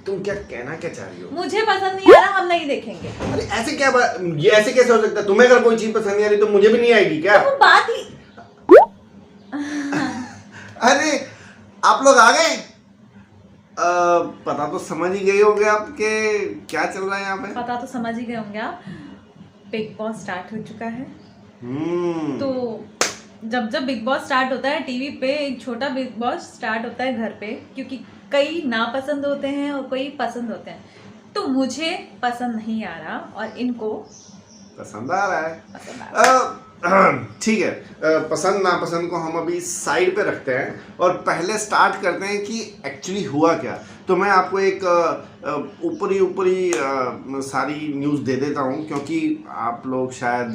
तुम क्या कहना क्या चाह रही हो? मुझे पसंद नहीं आ रहा, हम नहीं देखेंगे। अरे ऐसे क्या बात, ये ऐसे कैसे हो सकता है? तुम्हें अगर कोई चीज पसंद नहीं आ रही तो मुझे भी नहीं आएगी क्या? तो वो बात ही अरे आप लोग आ गए। पता तो समझ ही गए होंगे आपके क्या चल रहा है यहाँ पे। पता तो समझ ही गए होंगे आप, बिग बॉस स्टार्ट हो चुका है। तो जब जब बिग बॉस स्टार्ट होता है टीवी पे, एक छोटा बिग बॉस स्टार्ट होता है घर पे, क्योंकि कई नापसंद होते हैं और कई पसंद होते हैं। तो मुझे पसंद नहीं आ रहा और इनको पसंद आ रहा है। पसंद आ रहा है। ठीक है, पसंद नापसंद को हम अभी साइड पे रखते हैं और पहले स्टार्ट करते हैं कि एक्चुअली हुआ क्या। तो मैं आपको एक ऊपरी सारी न्यूज़ दे देता हूँ, क्योंकि आप लोग शायद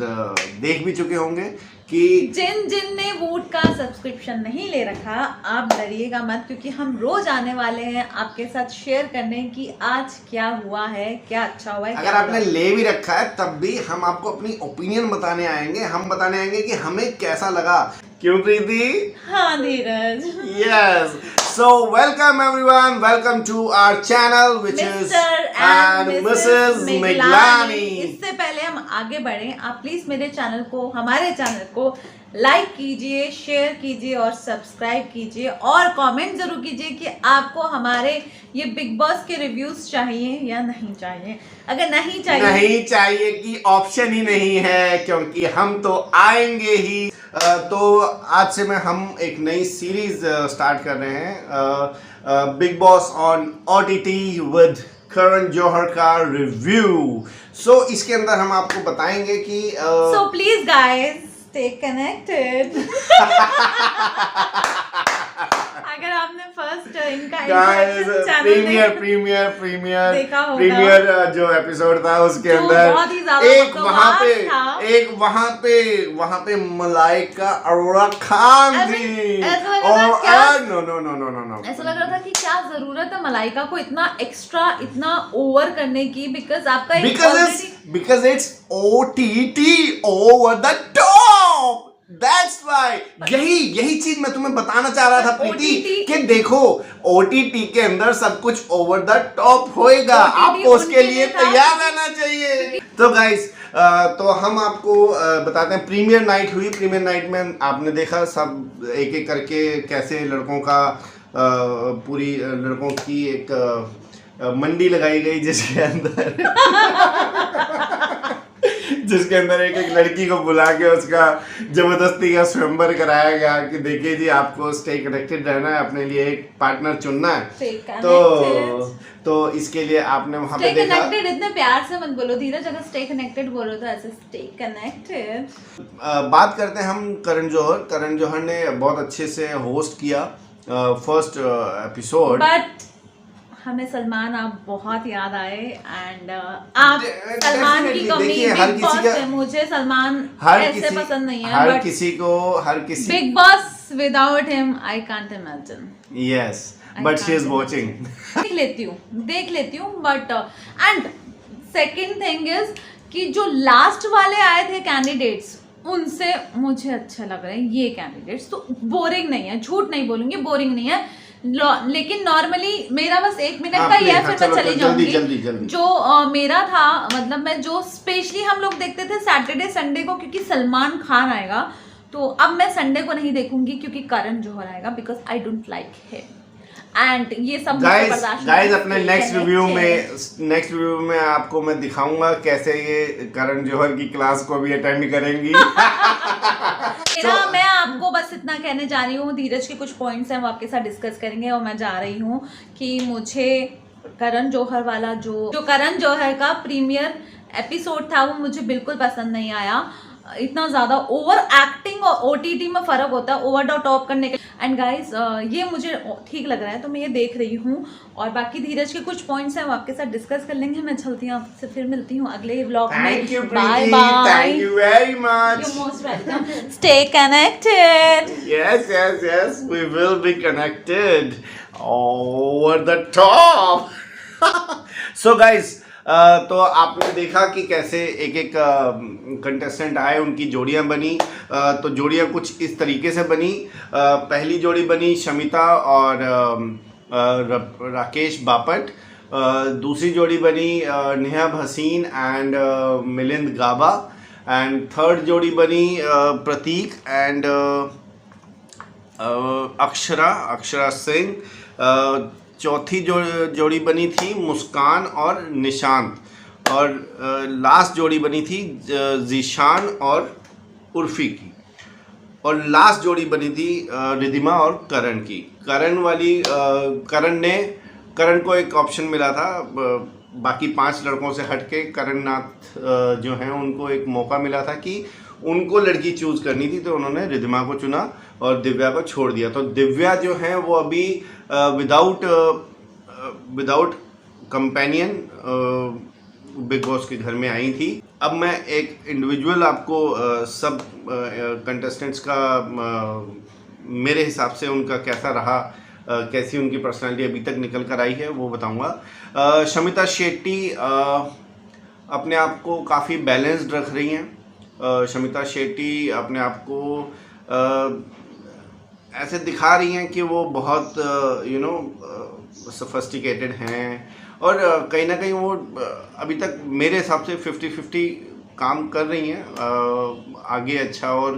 देख भी चुके होंगे कि जिन ने वूट का सब्सक्रिप्शन नहीं ले रखा, आप डरिएगा मत, क्योंकि हम रोज आने वाले हैं आपके साथ शेयर करने की आज क्या हुआ है, क्या अच्छा हुआ है। अगर आपने ले भी रखा है तब भी हम आपको अपनी ओपिनियन बताने आएंगे, हम बताने आएंगे कि हमें कैसा लगा। क्यों प्रीति? हाँ धीरज। Yes. So welcome everyone. Welcome to our channel, which is and Mrs. Miglani. इससे पहले हम आगे बढ़े, आप प्लीज मेरे चैनल को, हमारे चैनल को लाइक कीजिए, शेयर कीजिए और सब्सक्राइब कीजिए और कमेंट जरूर कीजिए कि आपको हमारे ये बिग बॉस के रिव्यूज चाहिए या नहीं चाहिए। अगर नहीं चाहिए कि ऑप्शन ही नहीं है, क्योंकि हम तो आएंगे ही। तो आज से हम एक नई सीरीज स्टार्ट कर रहे हैं, Bigg Boss on OTT with Karan Johar का रिव्यू। सो इसके अंदर हम आपको बताएंगे कि so please guys stay connected. अगर आपने फर्स्ट इनका प्रीमियर जो एपिसोड था उसके अंदर एक वहां पे मलाइका अरोड़ा खान थी और नो ऐसा लग रहा था कि क्या जरूरत है मलाइका को इतना एक्स्ट्रा, इतना ओवर करने की, बिकॉज आपका because it's OTT over the top. That's why यही चीज मैं तुम्हें बताना चाह रहा था प्रीति, कि देखो OTT के अंदर सब कुछ ओवर द टॉप होएगा, आपको उसके लिए तैयार रहना चाहिए। तो गाइस, तो हम आपको बताते हैं, प्रीमियर नाइट हुई। प्रीमियर नाइट में आपने देखा सब एक एक करके कैसे लड़कों का पूरी लड़कों की एक मंडी लगाई गई, जिसके अंदर एक एक लड़की को बुला के उसका जबरदस्ती का स्वयंवर कराया गया कि देखिए जी, आपको स्टे कनेक्टेड रहना है, अपने लिए एक पार्टनर चुनना है। तो इसके लिए आपने वहां पे देखा। इतने प्यार से मत बोलो धीरज, अगर स्टे कनेक्टेड बोलो तो ऐसे स्टे कनेक्टेड। बात करते हैं हम करण जौहर ने बहुत अच्छे से होस्ट किया फर्स्ट एपिसोड। बट हमें सलमान आप बहुत याद आए एंड आप सलमान की कमी बिग बॉस में, मुझे सलमान ऐसे पसंद नहीं है। हर किसी big boss without him I can't imagine. Yes, but she is watching. देख लेती हूँ but and second thing is कि जो लास्ट वाले आए थे कैंडिडेट्स, उनसे मुझे अच्छा लग रहा है। ये कैंडिडेट्स तो बोरिंग नहीं है, झूठ नहीं बोलूंगी, बोरिंग नहीं है, लेकिन नॉर्मली मेरा बस 1 मिनट का ही है, फिर मैं चली जाऊंगी। जल्दी। जो मेरा था, मतलब मैं जो स्पेशली हम लोग देखते थे सैटरडे संडे को, क्योंकि सलमान खान आएगा, तो अब मैं संडे को नहीं देखूंगी क्योंकि करण जौहर आएगा, because I don't like him and ये सब गाइस अपने नेक्स्ट रिव्यू में आपको मैं दिखाऊंगा कैसे ये करण जौहर की क्लास को भी अटेंड करेंगी। मैं आपको बस इतना कहने जा रही हूँ, धीरज के कुछ पॉइंट्स हैं वो आपके साथ डिस्कस करेंगे, और मैं जा रही हूँ कि मुझे करण जौहर वाला जो करण जौहर का प्रीमियर एपिसोड था वो मुझे बिल्कुल पसंद नहीं आया। इतना ज़्यादा ओवर एक्टिंग और OTT में फ़र्क होता है, ओवर द टॉप करने के। एंड गाइस ये मुझे ठीक लग रहा है तो मैं ये देख रही हूँ, और बाकी धीरज के कुछ पॉइंट्स हैं वो आपके साथ डिस्कस कर लेंगे। मैं चलती हूँ, आपसे फिर मिलती हूँ अगले व्लॉग में। Bye bye, thank you very much, you most welcome, stay connected. Yes we will be connected over the top. So guys, तो आपने देखा कि कैसे एक एक कंटेस्टेंट आए, उनकी जोड़ियां बनी। तो जोड़ियां कुछ इस तरीके से बनी। पहली जोड़ी बनी शमिता और राकेश बापट। दूसरी जोड़ी बनी Neha Bhasin and Milind Gaba, and third जोड़ी बनी प्रतीक एंड अक्षरा सिंह। चौथी जोड़ी बनी थी मुस्कान और निशांत, और लास्ट जोड़ी बनी थी जीशान और उर्फी की, और लास्ट जोड़ी बनी थी रिधिमा और करण की। करण को एक ऑप्शन मिला था, बाकी 5 लड़कों से हटके करण नाथ जो हैं उनको एक मौका मिला था कि उनको लड़की चूज़ करनी थी, तो उन्होंने रिधिमा को चुना और दिव्या को छोड़ दिया। तो दिव्या जो है वो अभी विदाउट कंपेनियन बिग बॉस के घर में आई थी। अब मैं एक इंडिविजुअल आपको सब कंटेस्टेंट्स का मेरे हिसाब से उनका कैसा रहा, कैसी उनकी पर्सनालिटी अभी तक निकल कर आई है वो बताऊंगा। शमिता शेट्टी अपने आप को काफ़ी बैलेंस्ड रख रही हैं। शमिता शेट्टी अपने आप को ऐसे दिखा रही हैं कि वो बहुत सोफिस्टिकेटेड हैं, और कहीं ना कहीं वो अभी तक मेरे हिसाब से 50-50 काम कर रही हैं, आगे अच्छा और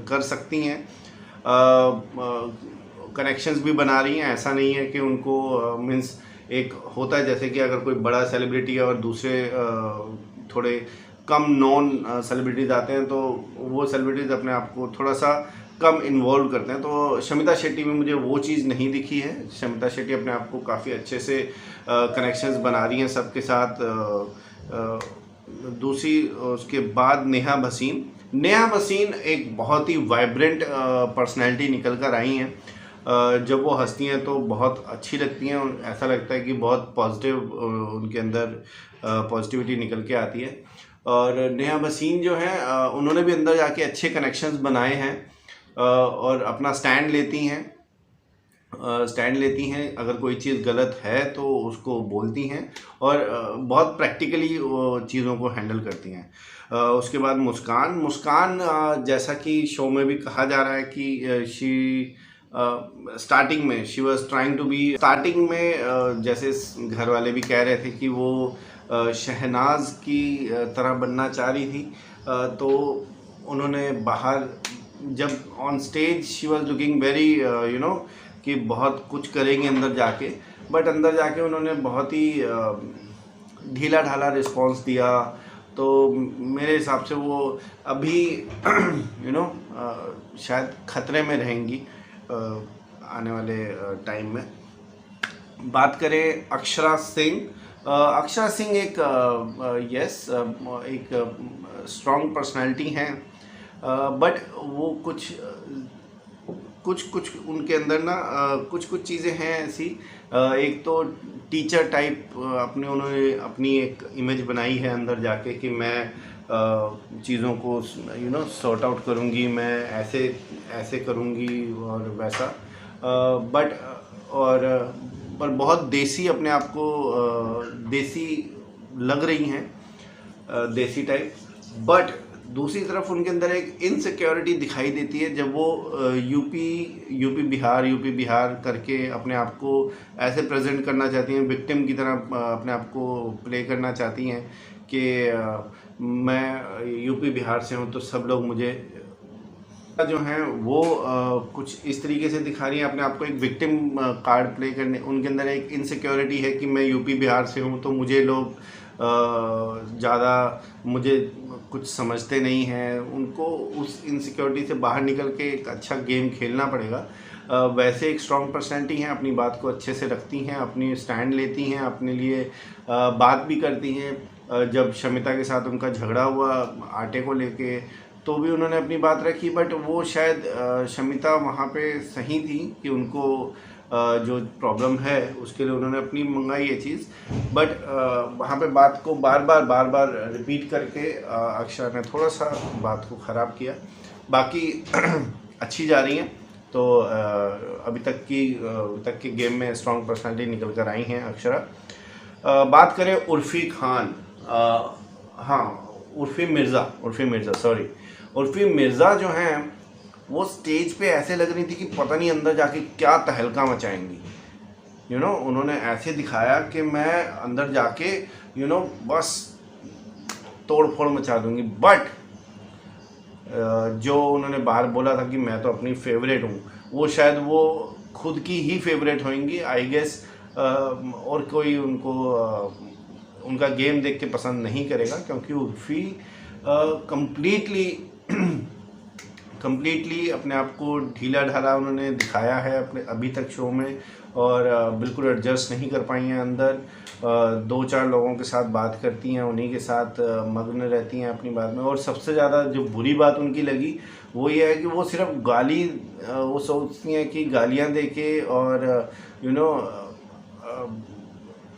कर सकती हैं, कनेक्शंस भी बना रही हैं। ऐसा नहीं है कि उनको मीन्स एक होता है जैसे कि अगर कोई बड़ा सेलिब्रिटी है और दूसरे थोड़े कम नॉन सेलिब्रिटीज़ आते हैं तो वो सेलिब्रिटीज़ अपने आप को थोड़ा सा कम इन्वॉल्व करते हैं। तो शमिता शेट्टी में मुझे वो चीज़ नहीं दिखी है। शमिता शेट्टी अपने आप को काफ़ी अच्छे से कनेक्शंस बना रही हैं सबके साथ। दूसरी उसके बाद नेहा भसीन एक बहुत ही वाइब्रेंट पर्सनैलिटी निकल कर आई हैं। जब वो हंसती हैं तो बहुत अच्छी लगती हैं, और ऐसा लगता है कि बहुत पॉजिटिव उनके अंदर पॉजिटिविटी निकल के आती है। और नेहा भसीन जो है उन्होंने भी अंदर जाके अच्छे कनेक्शंस बनाए हैं और अपना स्टैंड लेती हैं। अगर कोई चीज़ गलत है तो उसको बोलती हैं और बहुत प्रैक्टिकली चीज़ों को हैंडल करती हैं। उसके बाद मुस्कान जैसा कि शो में भी कहा जा रहा है कि स्टार्टिंग में she was trying to be, starting में जैसे घर वाले भी कह रहे थे कि वो शहनाज की तरह बनना चाह रही थी, तो उन्होंने बाहर जब on stage she was looking very कि बहुत कुछ करेंगे अंदर जाके, बट अंदर जाके उन्होंने बहुत ही ढीला ढाला रिस्पॉन्स दिया। तो मेरे हिसाब से वो अभी शायद खतरे में रहेंगी आने वाले टाइम में। बात करें अक्षरा सिंह एक स्ट्रॉन्ग पर्सनालिटी हैं, बट वो कुछ उनके अंदर ना कुछ चीज़ें हैं ऐसी। एक तो टीचर टाइप उन्होंने अपनी एक इमेज बनाई है अंदर जाके कि मैं चीज़ों को सॉर्ट आउट करूँगी, मैं ऐसे करूँगी और वैसा, पर बहुत देसी अपने आप को देसी लग रही हैं, देसी टाइप। बट दूसरी तरफ उनके अंदर एक इनसिक्योरिटी दिखाई देती है जब वो यूपी बिहार करके अपने आप को ऐसे प्रेजेंट करना चाहती हैं, विक्टिम की तरह अपने आप को प्ले करना चाहती हैं कि मैं यूपी बिहार से हूँ तो सब लोग मुझे जो हैं वो कुछ इस तरीके से दिखा रही हैं अपने आप को, एक विक्टिम कार्ड प्ले करने। उनके अंदर एक इनसिक्योरिटी है कि मैं यूपी बिहार से हूँ तो मुझे लोग ज़्यादा मुझे कुछ समझते नहीं हैं। उनको उस इनसिक्योरिटी से बाहर निकल के एक अच्छा गेम खेलना पड़ेगा। वैसे एक स्ट्रॉन्ग पर्सनैलिटी हैं, अपनी बात को अच्छे से रखती हैं, अपनी स्टैंड लेती हैं, अपने लिए बात भी करती हैं। जब शमिता के साथ उनका झगड़ा हुआ आटे को लेके तो भी उन्होंने अपनी बात रखी, बट वो शायद शमिता वहाँ पे सही थी कि उनको जो प्रॉब्लम है उसके लिए उन्होंने अपनी मंगाई ये चीज़, बट वहाँ पे बात को बार बार रिपीट करके अक्षरा ने थोड़ा सा बात को ख़राब किया। बाकी अच्छी जा रही हैं, तो अभी तक के गेम में स्ट्रॉन्ग पर्सनालिटी निकल कर आई हैं अक्षरा। बात करें उर्फ़ी खान, उर्फ़ी मिर्ज़ा जो हैं वो स्टेज पे ऐसे लग रही थी कि पता नहीं अंदर जाके क्या तहलका मचाएंगी। उन्होंने ऐसे दिखाया कि मैं अंदर जाके बस तोड़ फोड़ मचा दूंगी। बट जो उन्होंने बाहर बोला था कि मैं तो अपनी फेवरेट हूँ, वो शायद वो खुद की ही फेवरेट होंगी आई गेस, और कोई उनको उनका गेम देख के पसंद नहीं करेगा, क्योंकि उर्फी कंप्लीटली अपने आप को ढीला ढाला उन्होंने दिखाया है अपने अभी तक शो में, और बिल्कुल एडजस्ट नहीं कर पाई हैं अंदर। 2-4 लोगों के साथ बात करती हैं, उन्हीं के साथ मग्न रहती हैं अपनी बात में। और सबसे ज़्यादा जो बुरी बात उनकी लगी वो ये है कि वो सिर्फ गाली, वो सोचती हैं कि गालियाँ दे के और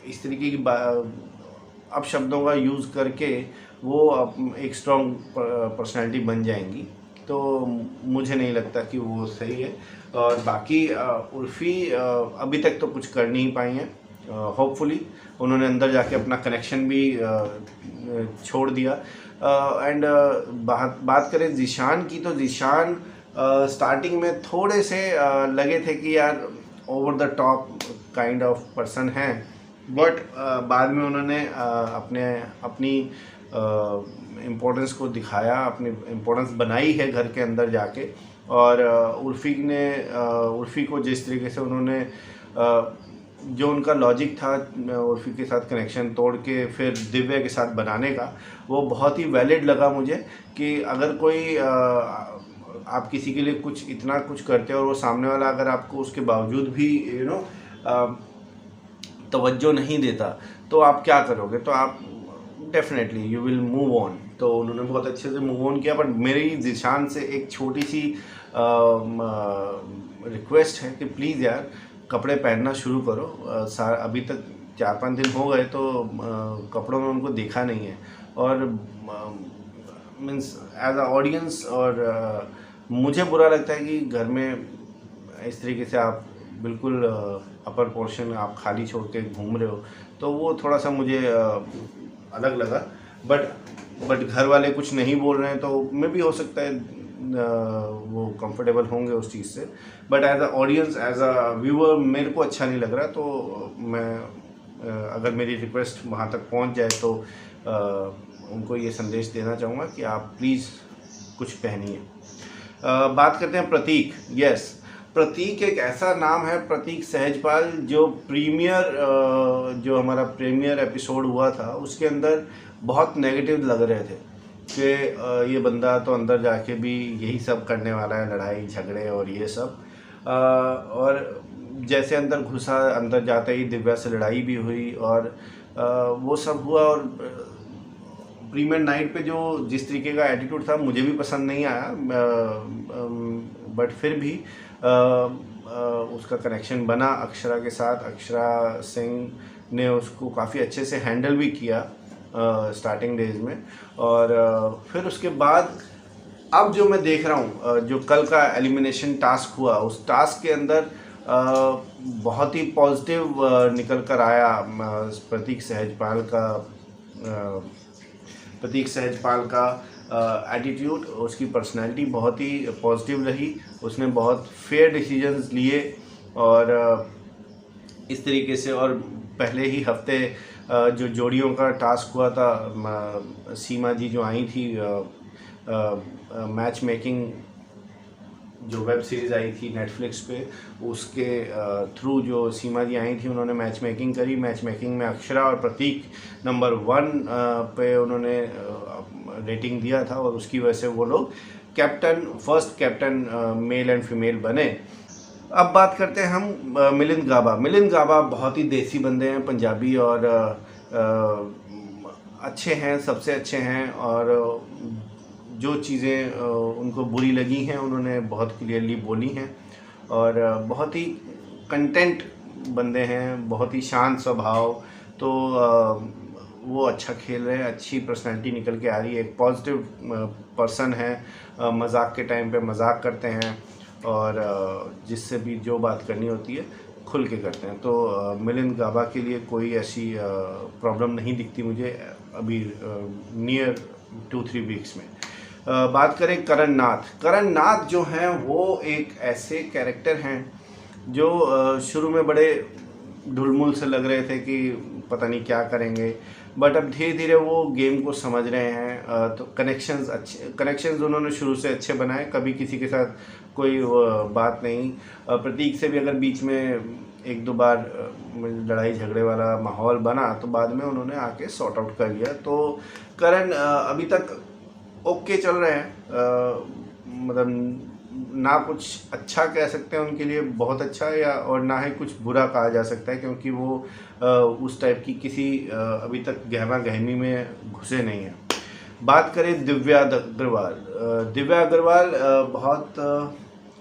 इस तरीके की अपशब्दों का यूज़ करके वो एक स्ट्रॉन्ग पर्सनैलिटी बन जाएंगी। तो मुझे नहीं लगता कि वो सही है। और बाकी उर्फ़ी अभी तक तो कुछ कर नहीं पाई हैं। होपफुली उन्होंने अंदर जाके अपना कनेक्शन भी छोड़ दिया। एंड बात करें ज़ीशान की, तो ज़ीशान स्टार्टिंग में थोड़े से लगे थे कि यार over the top kind of person हैं, बट बाद में उन्होंने अपनी इम्पोर्टेंस को दिखाया, अपनी इम्पोर्टेंस बनाई है घर के अंदर जाके। और उर्फ़ी को जिस तरीके से उन्होंने जो उनका लॉजिक था उर्फ़ी के साथ कनेक्शन तोड़ के फिर दिव्या के साथ बनाने का, वो बहुत ही वैलिड लगा मुझे। कि अगर कोई आप किसी के लिए कुछ इतना कुछ करते हो और वो सामने वाला अगर आपको उसके बावजूद भी तवज्जो नहीं देता, तो आप क्या करोगे? तो आप definitely you will move on. तो उन्होंने बहुत अच्छे से मूव ऑन किया। बट मेरी ज़ीशान से एक छोटी सी रिक्वेस्ट है कि प्लीज़ यार कपड़े पहनना शुरू करो। अभी तक 4-5 दिन हो गए तो कपड़ों में उनको देखा नहीं है। और मीन्स एज अ ऑडियंस, और मुझे बुरा लगता है कि घर में इस तरीके से आप बिल्कुल अपर पोर्शन आप खाली छोड़ के घूम रहे हो, तो वो थोड़ा सा मुझे अलग लगा। बट घर वाले कुछ नहीं बोल रहे हैं, तो मे भी हो सकता है वो कंफर्टेबल होंगे उस चीज़ से। But as a audience, as a viewer, मेरे को अच्छा नहीं लग रहा। तो मैं अगर मेरी रिक्वेस्ट वहाँ तक पहुँच जाए तो उनको ये संदेश देना चाहूँगा कि आप प्लीज़ कुछ पहनिए। बात करते हैं प्रतीक। यस, प्रतीक एक ऐसा नाम है, प्रतीक सहजपाल, जो जो हमारा प्रीमियर एपिसोड हुआ था उसके अंदर बहुत नेगेटिव लग रहे थे कि ये बंदा तो अंदर जाके भी यही सब करने वाला है, लड़ाई झगड़े और ये सब। और जैसे अंदर घुसा, अंदर जाते ही दिव्या से लड़ाई भी हुई और वो सब हुआ। और प्रीमियर नाइट पे जो जिस तरीके का एटीट्यूड था मुझे भी पसंद नहीं आया, बट फिर भी उसका कनेक्शन बना अक्षरा के साथ। अक्षरा सिंह ने उसको काफ़ी अच्छे से हैंडल भी किया स्टार्टिंग डेज में। और फिर उसके बाद अब जो मैं देख रहा हूँ, जो कल का एलिमिनेशन टास्क हुआ, उस टास्क के अंदर बहुत ही पॉजिटिव निकल कर आया प्रतीक सहजपाल का एटीट्यूड। उसकी पर्सनैलिटी बहुत ही पॉजिटिव रही, उसने बहुत फेयर डिसीजंस लिए। और इस तरीके से, और पहले ही हफ्ते जो जोड़ियों का टास्क हुआ था, सीमा जी जो आई थी, मैच मेकिंग जो वेब सीरीज़ आई थी नेटफ्लिक्स पे, उसके थ्रू जो सीमा जी आई थी उन्होंने मैच मेकिंग करी। मैच मेकिंग में अक्षरा और प्रतीक नंबर 1 पे उन्होंने रेटिंग दिया था, और उसकी वजह से वो लोग first captain male and female बने। अब बात करते हैं हम मिलिंद गाबा बहुत ही देसी बंदे हैं, पंजाबी, और अच्छे हैं, सबसे अच्छे हैं। और जो चीज़ें उनको बुरी लगी हैं उन्होंने बहुत क्लियरली बोली हैं। और बहुत ही कंटेंट बंदे हैं, बहुत ही शांत स्वभाव। तो वो अच्छा खेल रहे हैं, अच्छी पर्सनैलिटी निकल के आ रही है, एक पॉजिटिव पर्सन है, मजाक के टाइम पे मजाक करते हैं, और जिससे भी जो बात करनी होती है खुल के करते हैं। तो मिलिंद गाबा के लिए कोई ऐसी प्रॉब्लम नहीं दिखती मुझे अभी नियर 2-3 वीक्स में। बात करें करण नाथ जो हैं, वो एक ऐसे कैरेक्टर हैं जो शुरू में बड़े ढुलमुल से लग रहे थे कि पता नहीं क्या करेंगे, बट अब धीरे धीरे वो गेम को समझ रहे हैं। तो कनेक्शंस उन्होंने शुरू से अच्छे बनाए, कभी किसी के साथ कोई बात नहीं। प्रतीक से भी अगर बीच में एक दो बार लड़ाई झगड़े वाला माहौल बना तो बाद में उन्होंने आके सॉर्ट आउट कर लिया। तो करण अभी तक ओके चल रहे हैं, मतलब ना कुछ अच्छा कह सकते हैं उनके लिए बहुत अच्छा, या और ना ही कुछ बुरा कहा जा सकता है, क्योंकि वो उस टाइप की किसी अभी तक गहमा गहमी में घुसे नहीं हैं। बात करें दिव्या अग्रवाल,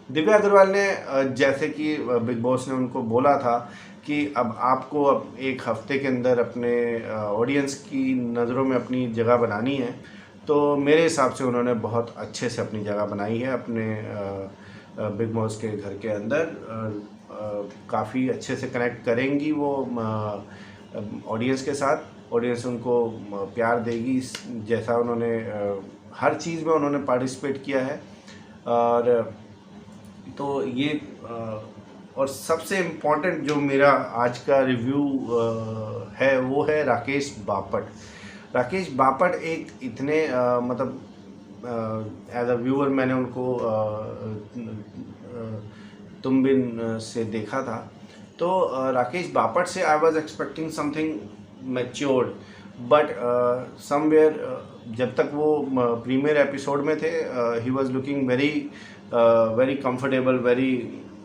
दिव्या अग्रवाल ने जैसे कि बिग बॉस ने उनको बोला था कि अब आपको अब एक हफ्ते के अंदर अपने ऑडियंस की नज़रों में अपनी जगह बनानी है, तो मेरे हिसाब से उन्होंने बहुत अच्छे से अपनी जगह बनाई है अपने बिग बॉस के घर के अंदर। काफ़ी अच्छे से कनेक्ट करेंगी वो ऑडियंस के साथ, ऑडियंस उनको प्यार देगी जैसा उन्होंने हर चीज़ में उन्होंने पार्टिसिपेट किया है। और तो ये और सबसे इम्पॉर्टेंट जो मेरा आज का रिव्यू है वो है राकेश बापट। राकेश बापट एक इतने मतलब एज अ व्यूअर मैंने उनको तुम बिन से देखा था, तो राकेश बापट से I was expecting something matured, but somewhere जब तक वो प्रीमियर एपिसोड में थे he was looking very comfortable, very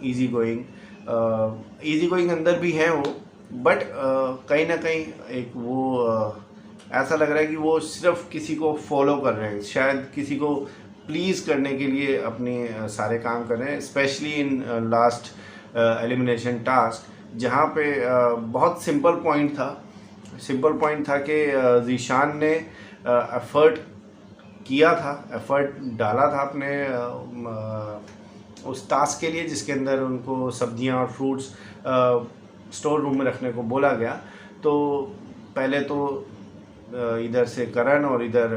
easy going अंदर भी हैं वो, बट कहीं ना कहीं एक वो ऐसा लग रहा है कि वो सिर्फ किसी को फॉलो कर रहे हैं, शायद किसी को प्लीज़ करने के लिए अपने सारे काम कर रहे हैं, specially in last elimination task, जहाँ पे बहुत सिंपल पॉइंट था कि ज़ीशान ने एफ़र्ट किया था, एफ़र्ट डाला था अपने उस टास्क के लिए जिसके अंदर उनको सब्जियां और फ्रूट्स स्टोर रूम में रखने को बोला गया। तो पहले तो इधर से करण और इधर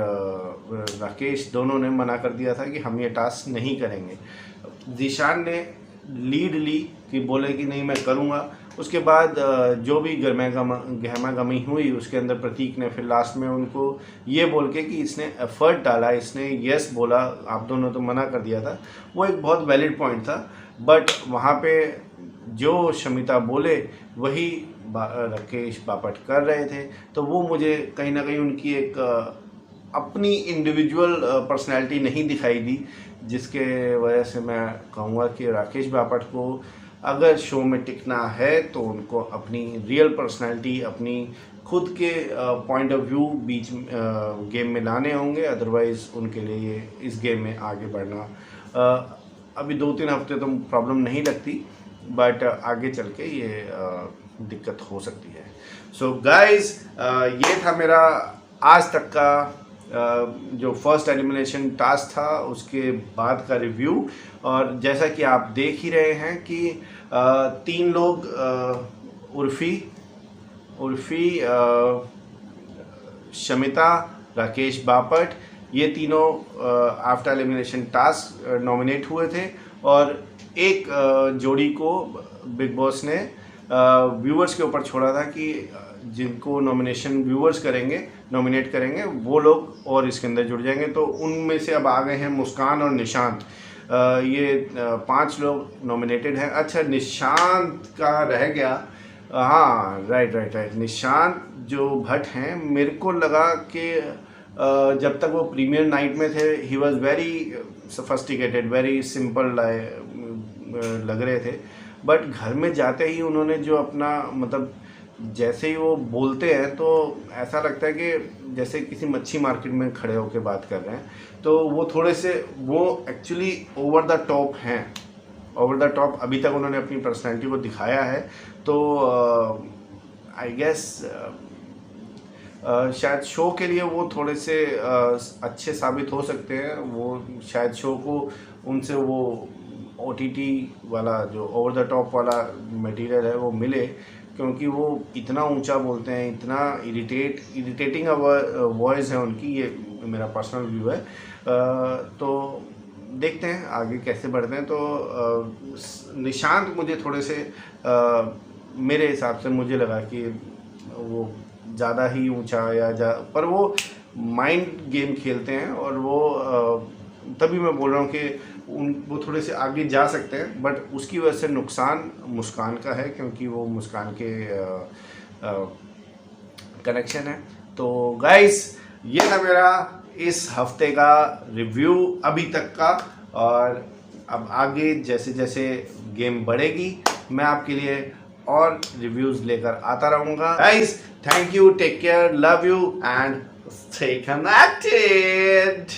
राकेश दोनों ने मना कर दिया था कि हम ये टास्क नहीं करेंगे। ज़ीशान ने लीड ली कि बोले कि नहीं मैं करूँगा। उसके बाद जो भी गहमा गमी हुई उसके अंदर प्रतीक ने फिर लास्ट में उनको ये बोल के कि इसने एफ़र्ट डाला, इसने यस बोला, आप दोनों तो मना कर दिया था, वो एक बहुत वैलिड पॉइंट था। बट वहाँ पे जो शमिता बोले वही राकेश बापट कर रहे थे, तो वो मुझे कहीं ना कहीं उनकी एक अपनी इंडिविजुअल पर्सनैलिटी नहीं दिखाई दी, जिसके वजह से मैं कहूँगा कि राकेश बापट को अगर शो में टिकना है तो उनको अपनी रियल पर्सनैलिटी, अपनी खुद के point of view beach game में लाने होंगे, अदरवाइज़ उनके लिए ये इस गेम में आगे बढ़ना अभी 2-3 हफ्ते तो प्रॉब्लम नहीं लगती, बट आगे चल के ये दिक्कत हो सकती है। सो गाइज ये था मेरा आज तक का जो फर्स्ट एलिमिनेशन टास्क था उसके बाद का रिव्यू। और जैसा कि आप देख ही रहे हैं कि 3 लोग उर्फी शमिता, राकेश बापट, ये तीनों आफ्टर एलिमिनेशन टास्क नॉमिनेट हुए थे, और एक जोड़ी को बिग बॉस ने व्यूअर्स के ऊपर छोड़ा था कि जिनको नॉमिनेशन व्यूअर्स नॉमिनेट करेंगे वो लोग और इसके अंदर जुड़ जाएंगे। तो उनमें से अब आ गए हैं मुस्कान और निशांत, ये 5 लोग नॉमिनेटेड हैं। अच्छा, निशांत का रह गया, हाँ राइट, निशांत जो भट्ट हैं, मेरे को लगा कि जब तक वो प्रीमियर नाइट में थे he was very sophisticated, very simple लग रहे थे, बट घर में जाते ही उन्होंने जो अपना मतलब जैसे ही वो बोलते हैं तो ऐसा लगता है कि जैसे किसी मच्छी मार्केट में खड़े होकर बात कर रहे हैं। तो वो थोड़े से वो एक्चुअली ओवर द टॉप हैं, ओवर द टॉप अभी तक उन्होंने अपनी पर्सनैलिटी को दिखाया है। तो आई गेस शायद शो के लिए वो थोड़े से अच्छे साबित हो सकते हैं। वो शायद शो को उनसे वो OTT वाला जो ओवर द टॉप वाला मटेरियल है वो मिले, क्योंकि वो इतना ऊंचा बोलते हैं, इतना इरिटेटिंग वॉइस है उनकी, ये मेरा पर्सनल व्यू है। तो देखते हैं आगे कैसे बढ़ते हैं। तो निशांत मुझे थोड़े से मेरे हिसाब से मुझे लगा कि वो ज़्यादा ही ऊंचा या पर वो माइंड गेम खेलते हैं और वो तभी मैं बोल रहा हूँ कि वो थोड़े से आगे जा सकते हैं, बट उसकी वजह से नुकसान मुस्कान का है क्योंकि वो मुस्कान के कनेक्शन है। तो गाइस ये था मेरा इस हफ्ते का रिव्यू अभी तक का, और अब आगे जैसे जैसे गेम बढ़ेगी मैं आपके लिए और रिव्यूज लेकर आता रहूँगा। Guys thank you, take care, love you and stay connected.